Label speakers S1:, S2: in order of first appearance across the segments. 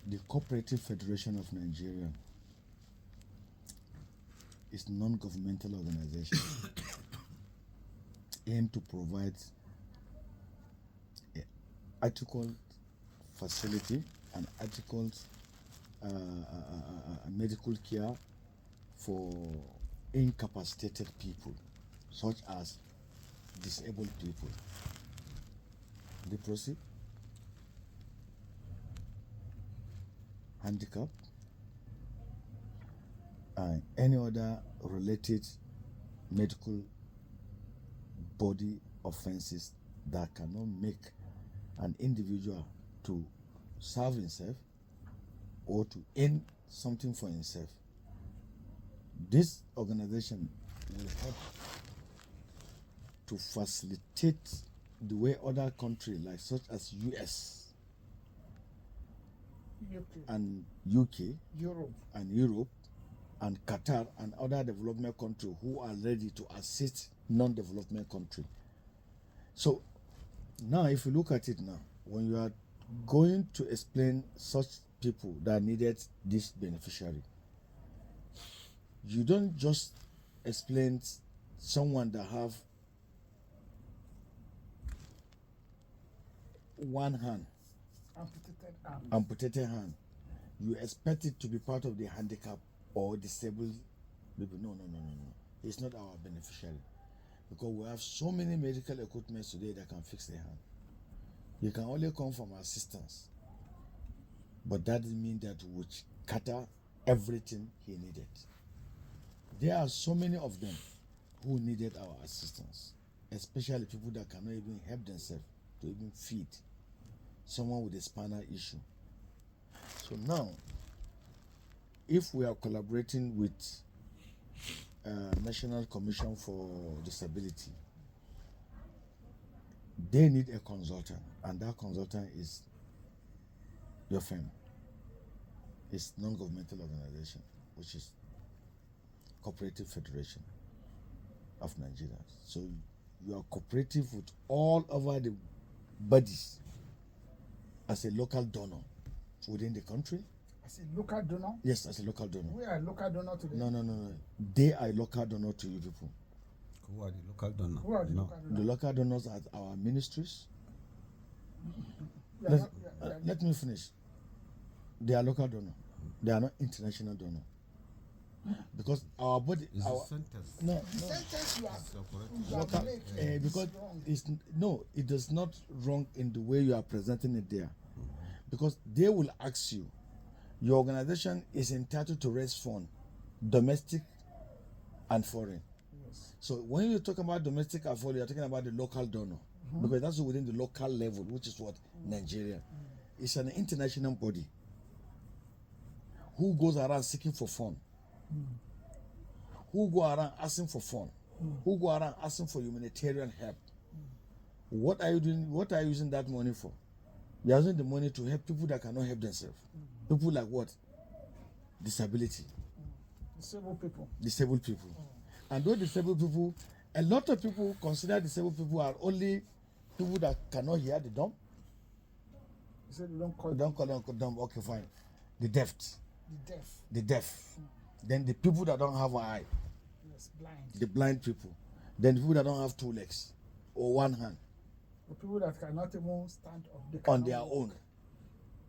S1: The Cooperative Federation of Nigeria is non-governmental organization aimed to provide article facility and article medical care for incapacitated people, such as disabled people. Leprosy, handicap, and any other related medical body offenses that cannot make an individual to serve himself or to earn something for himself. This organization will help to facilitate the way other countries like such as US and UK,
S2: Europe
S1: and Qatar and other development countries who are ready to assist non-development countries. So now if you look at it now, when you are going to explain such people that needed this beneficiary, you don't just explain someone that have one hand, amputated hand. You expect it to be part of the handicap or disabled people. No. It's not our beneficiary, because we have so many medical equipment today that can fix the hand. You can only come from assistance, but that doesn't mean that we cater everything he needed. There are so many of them who needed our assistance, especially people that cannot even help themselves to even feed, someone with a spinal issue. So now, if we are collaborating with National Commission for Disability, they need a consultant, and that consultant is your firm. It's non-governmental organization, which is Cooperative Federation of Nigeria. So you are cooperative with all over the bodies as a local donor within the country.
S2: As a local donor?
S1: Yes, as a local donor.
S2: We are a local donor today?
S1: No. They are a local donor to you people.
S3: Who are the local donors?
S2: Who are the local donors?
S1: The local donors are our ministries. Let me finish. They are local donor. They are not international donor. Because our body,
S3: is
S1: our
S3: sentence.
S1: no.
S2: Sentence you are
S1: Local, because it's no, it is not wrong in the way you are presenting it there, because they will ask you, your organization is entitled to raise funds, domestic and foreign.
S2: Yes.
S1: So when you talk about domestic and foreign, you're talking about the local donor, because that's within the local level, which is what Nigeria. It's an international body who goes around seeking for funds. Who go around asking for funds, who go around asking for humanitarian help. What are you doing? What are you using that money for? You're using the money to help people that cannot help themselves. People like what? Disability. Disabled people. And those disabled people, a lot of people consider disabled people are only people that cannot hear the dumb.
S2: You said you don't call
S1: them dumb. Okay, fine. The deaf. Then the people that don't have an eye.
S2: Yes, blind.
S1: The blind people. Then the people that don't have two legs or one hand.
S2: The people that cannot even stand up
S1: on their own.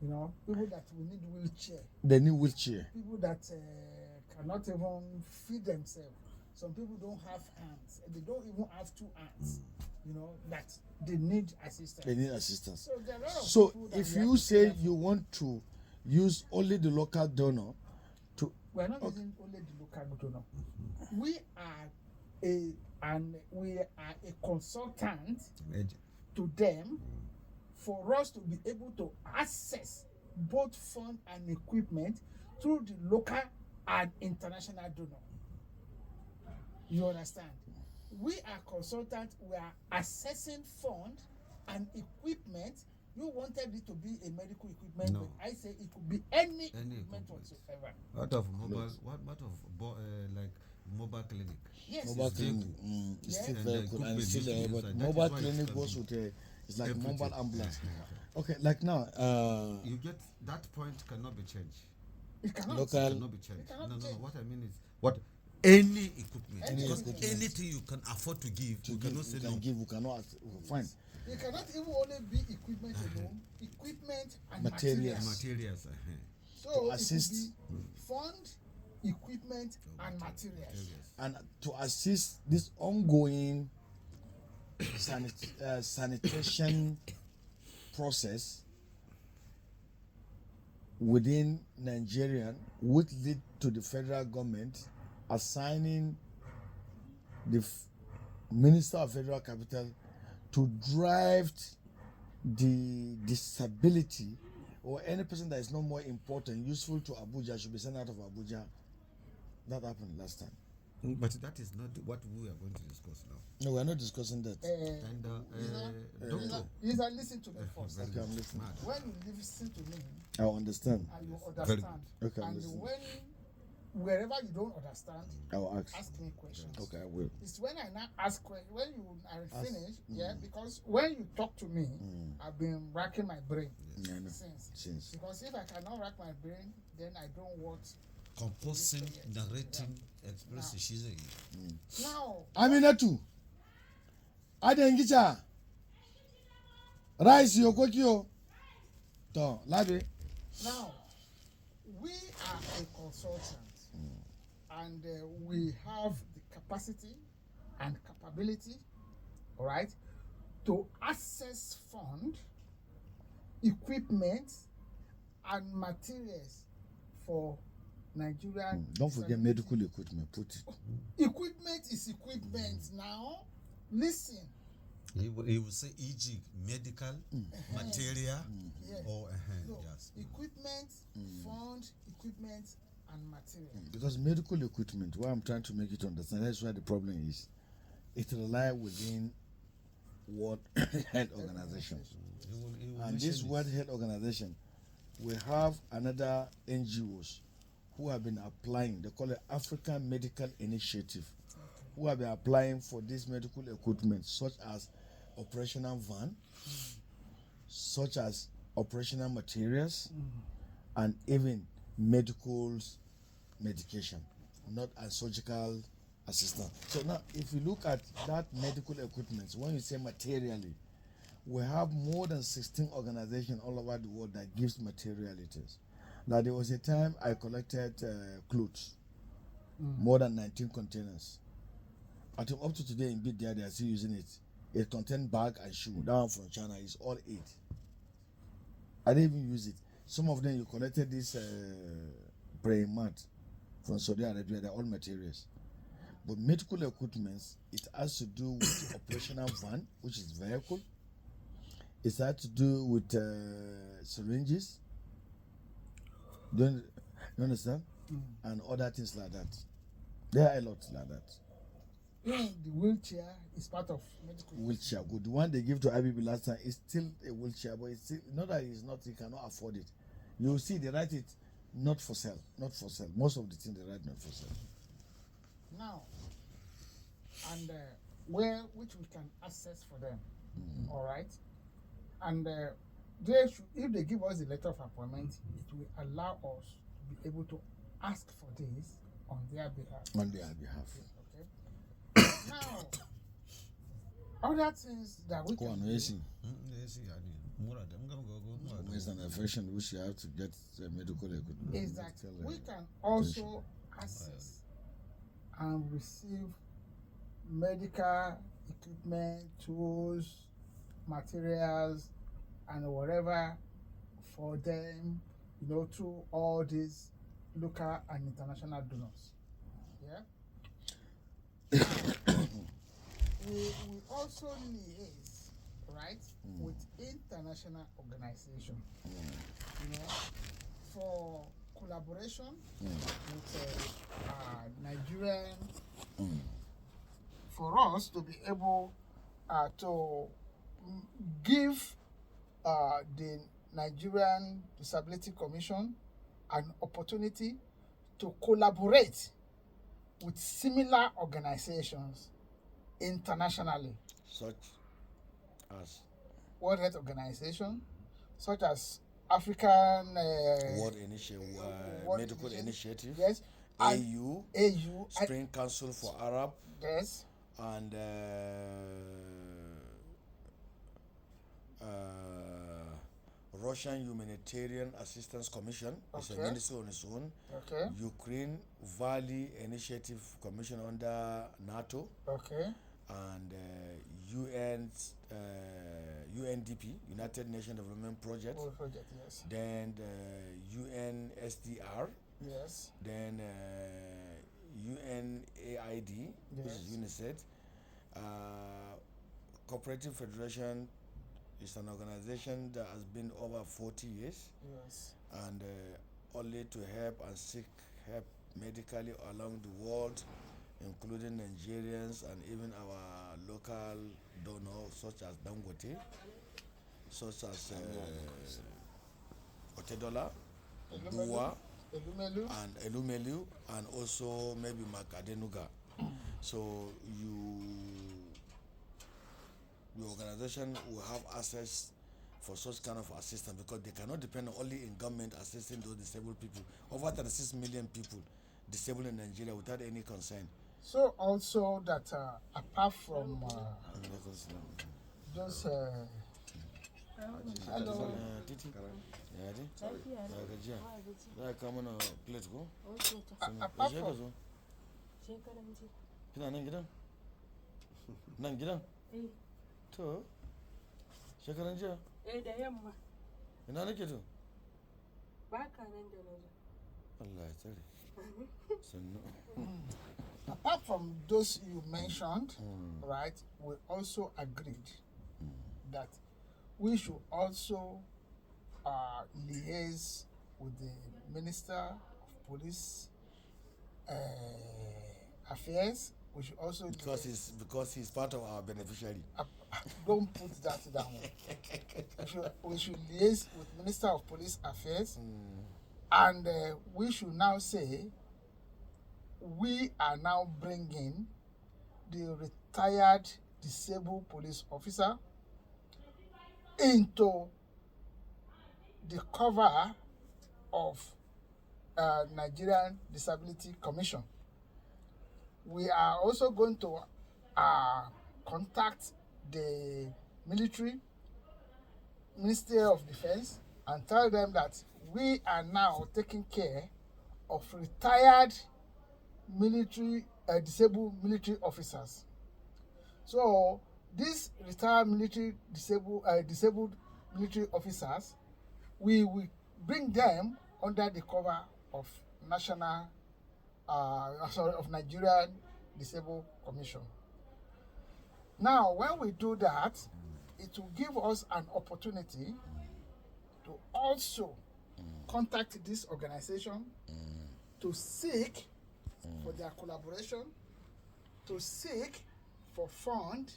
S2: You know, people that will need wheelchair.
S1: They need wheelchair.
S2: People that cannot even feed themselves. Some people don't have hands. They don't even have two hands. You know, that they need assistance. So there are a lot of people that
S1: if you say you want to use only the local donor,
S2: we're not using only the local donor. We are a consultant to them for us to be able to access both fund and equipment through the local and international donor. You understand? We are consultants. We are assessing fund and equipment. You wanted it to be a medical equipment,
S3: no.
S2: But I say it could be any equipment whatsoever.
S3: What of mobile? Like mobile clinic?
S2: Yes.
S1: Mobile clinic. It's still very good, and still but mobile clinic goes with It's like
S3: Everything.
S1: mobile ambulance. Okay, like now,
S3: You get that point cannot be changed.
S2: It cannot.
S1: local.
S3: Cannot be changed.
S2: It cannot
S3: No.
S2: be changed.
S3: What I mean is what any equipment.
S2: Any
S3: because
S2: equipment.
S3: anything you can afford to give,
S1: To
S3: you
S1: give,
S3: cannot
S1: we
S3: say
S1: can
S3: no.
S1: give, we cannot. Fine.
S2: It cannot even only be equipment alone. Equipment and
S1: Materials.
S2: materials.
S3: Materials.
S2: So
S1: To
S2: it
S1: assist.
S2: could be fund, equipment, and materials.
S1: And to assist this ongoing sanitation process within Nigeria would lead to the federal government assigning the Minister of Federal Capital to drive the disability or any person that is no more important, useful to Abuja should be sent out of Abuja. That happened last time.
S3: But that is not what we are going to discuss now.
S1: No, we are not discussing that.
S3: And doctor,
S2: Listen to me first.
S3: very
S1: Okay, I'm
S3: good.
S1: listening.
S3: Smart.
S2: When you listen to me,
S1: I understand.
S2: and you
S3: Very
S2: understand,
S1: Okay, I'm
S2: and
S1: listening.
S2: wherever you don't understand,
S1: I will ask.
S2: ask me questions.
S1: Okay, I will.
S2: It's when I now ask questions, when you are
S1: Ask.
S2: finished, because when you talk to me, I've been racking my brain
S1: Yeah, I know.
S2: since. Because if I cannot rack my brain, then I don't want.
S3: Composing, narrating, expressing. She's a
S2: Now,
S1: Aminatu. Adengicha. Rice yokokio. To, labi.
S2: now, we are a consultant, and we have the capacity and capability, all right, to access fund, equipment, and materials for Nigerian.
S1: Don't forget medical equipment. Put it.
S2: Equipment is equipment now. Listen,
S3: He will say, e.g., medical, material,
S2: yes.
S3: or
S2: No,
S3: yes.
S2: equipment, fund, equipment, and material.
S1: Because medical equipment, what I'm trying to make it understand, that's where the problem is. It relies within World Health Organization.
S3: He will
S1: And
S3: mention
S1: this
S3: it.
S1: World Health Organization, we have another NGOs who have been applying, they call it African Medical Initiative, who have been applying for this medical equipment, such as operational van, such as operational materials, and even medicals medication, not a surgical assistant. So now, if you look at that medical equipment, when you say materially, we have more than 16 organizations all over the world that gives materialities. Now, there was a time I collected clothes, more than 19 containers. I think up to today in Big they are still using it. It contains bag and shoe. That one from China is all 8. I didn't even use it. Some of them you collected this praying mat from Saudi Arabia. They're all materials. But medical equipment, it has to do with operational van, which is vehicle. It has to do with syringes. You understand? And other things like that. There are a lot like that.
S2: Even the wheelchair is part of medical.
S1: Wheelchair, good. The one they give to IBB last time is still a wheelchair, but it's still not that it's not. You cannot afford it. You see, they write it not for sale, not for sale. Most of the things they write not for sale.
S2: Now, and which we can access for them, all right, and they should, if they give us a letter of appointment, it will allow us to be able to ask for this on their behalf.
S1: On their behalf.
S2: Okay. Now, other things that we
S1: Go
S2: can
S1: on,
S2: do,
S1: yes.
S3: Go.
S1: It's an affection which you have to get medical equipment.
S2: is that
S1: Tell
S2: we
S1: them.
S2: can also access and receive medical equipment, tools, materials, and whatever for them, through all these local and international donors. Yeah. we also liaise, right, with international organization, for collaboration with Nigerian, for us to be able to give the Nigerian Disability Commission an opportunity to collaborate with similar organizations internationally.
S1: Such as
S2: World Health Organization, such as African
S1: World Medical Initiative,
S2: yes, and
S1: AU,
S2: AU,
S1: Spring Council for Arab,
S2: yes,
S1: and Russian Humanitarian Assistance Commission. It's a
S2: Okay.
S1: ministry on its own.
S2: okay,
S1: Ukraine Valley Initiative Commission under NATO,
S2: okay,
S1: and UNDP, United Nations Development Project.
S2: World Project, yes,
S1: Then UNSDR,
S2: yes,
S1: then UNAID, which is UNICEF. Cooperative Federation is an organization that has been over 40 years,
S2: yes,
S1: and only to help and seek help medically along the world, including Nigerians and even our local donors such as Dangote, such as Otedola, Buwa,
S2: Elumelu,
S1: and Elumelu, and also maybe Makadenuga. So the organization will have access for such kind of assistance, because they cannot depend only in government assisting those disabled people. Over 36 million people disabled in Nigeria without any concern.
S2: So also that apart from those hello,
S1: Titi? Yeah, Adi? Ya gajiya. Za ka kawo mana plate ko?
S2: apart
S1: Yaushe ka
S2: from
S1: zo? Kina nan gidan? Nan gidan? To, shekaran jiya?
S4: Da yamma.
S1: Ina nake to?
S4: Baka nan da na zo.
S1: Allah ya tsare. Sannu.
S2: apart from those you mentioned, right, we also agreed that we should also liaise with the Minister of Police Affairs. We should also
S1: Because he's part of our beneficiary.
S2: don't put that down. we should liaise with Minister of Police Affairs, and we should now say we are now bringing the retired disabled police officer into the cover of Nigerian Disability Commission. We are also going to contact the Ministry of Defense and tell them that we are now taking care of retired disabled military officers. So these retired disabled military officers, we will bring them under the cover of Nigerian Disabled Commission. Now, when we do that, it will give us an opportunity to also contact this organization to seek for their collaboration, to seek for fund,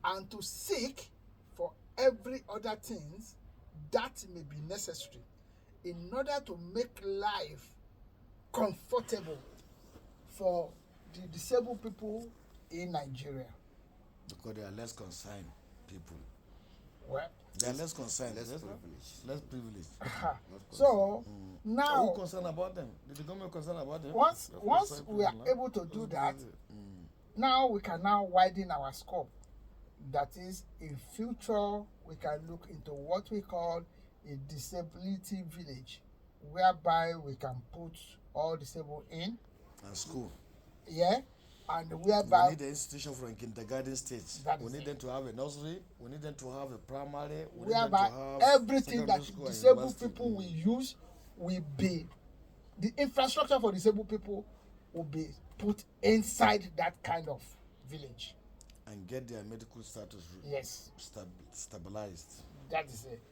S2: and to seek for every other things that may be necessary in order to make life comfortable for the disabled people in Nigeria.
S1: Because they are less concerned people.
S2: Well,
S1: They are less concerned. Less privileged.
S2: so
S1: Are
S2: now,
S1: we concerned about them? Did the government concerned about them?
S2: once
S1: They're
S2: we
S1: concerned
S2: are
S1: people,
S2: able to do that, now we can now widen our scope. That is, in future, we can look into what we call a disability village, whereby we can put all disabled in.
S1: And school.
S2: Yeah, and
S1: We
S2: whereby
S1: need the institution from kindergarten stage.
S2: That
S1: We
S2: is
S1: need
S2: it.
S1: them to have a nursery. We need them to have a primary. We need them to
S2: whereby
S1: have
S2: everything
S1: secondary
S2: that
S1: school and
S2: disabled
S1: university.
S2: people will use will be, the infrastructure for disabled people will be put inside that kind of village.
S1: And get their medical status
S2: Yes,
S1: stabilized.
S2: that is it.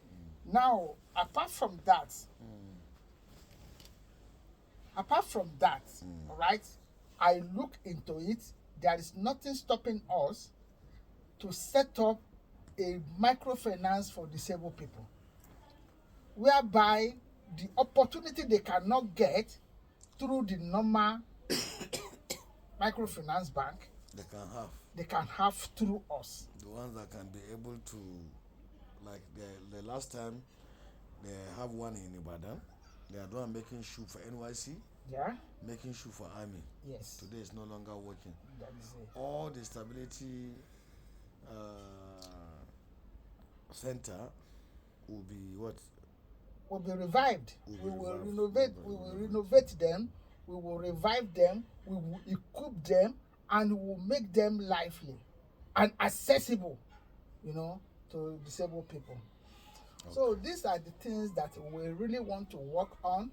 S2: Now, apart from that, right, I look into it, there is nothing stopping us to set up a microfinance for disabled people, whereby the opportunity they cannot get through the normal microfinance bank,
S1: They can have
S2: they can have through us.
S1: the ones that can be able to Like the last time they have one in Ibadan. They are the one making shoe for NYC,
S2: Yeah.
S1: making shoe for Army.
S2: Yes.
S1: Today is no longer working.
S2: That is it.
S1: All the stability center will be what?
S2: Will be revived.
S1: Will be
S2: We will
S1: revived.
S2: renovate. We will renovate them. We will revive them. We will equip them, and we will make them lively and accessible, you know, to disabled people.
S1: Okay.
S2: So these are the things that we really want to work on,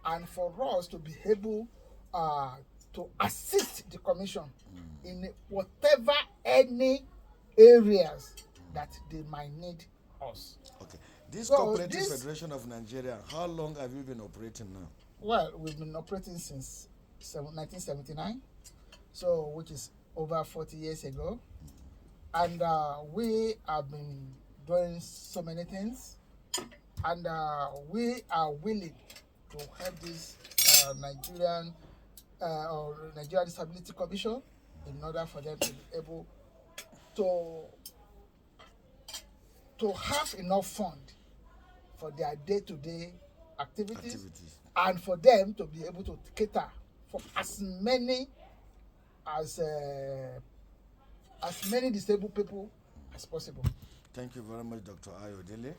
S2: and for us to be able to assist the commission in whatever any areas that they might need us.
S1: Okay. This
S2: So
S1: Cooperative
S2: this-
S1: Federation of Nigeria, how long have you been operating now?
S2: Well, we've been operating since 1979, so which is over 40 years ago, and we have been doing so many things, and we are willing to help this Nigerian or Nigerian Disability Commission in order for them to be able to have enough fund for their day-to-day activities. And for them to be able to cater for as many disabled people as possible.
S1: Thank you very much, Dr. Ayodele.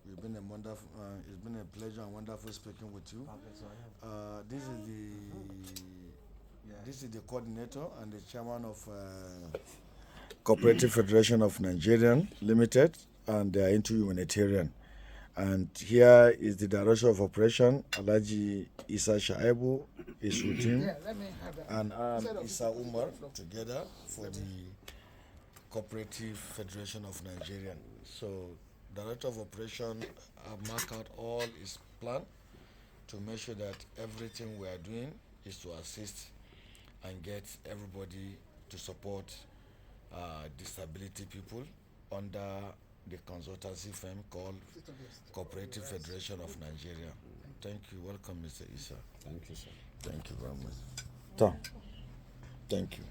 S1: You've been a wonderful. It's been a pleasure and wonderful speaking with you. This is the coordinator and the chairman of Cooperative Federation of Nigerian Limited, and they are into humanitarian. And here is the director of operation, Alhaji Isa Shaibu, is with him,
S2: Yeah, let me have that.
S1: and
S2: Instead of
S1: Isa Umar together for the Cooperative Federation of Nigerian. So, director of operation mark out all his plan to make sure that everything we are doing is to assist and get everybody to support disability people under the consultancy firm called Cooperative Federation of Nigeria. Thank you. Welcome, Mr. Isa.
S3: Thank you, sir.
S1: Thank you very much. Thank you.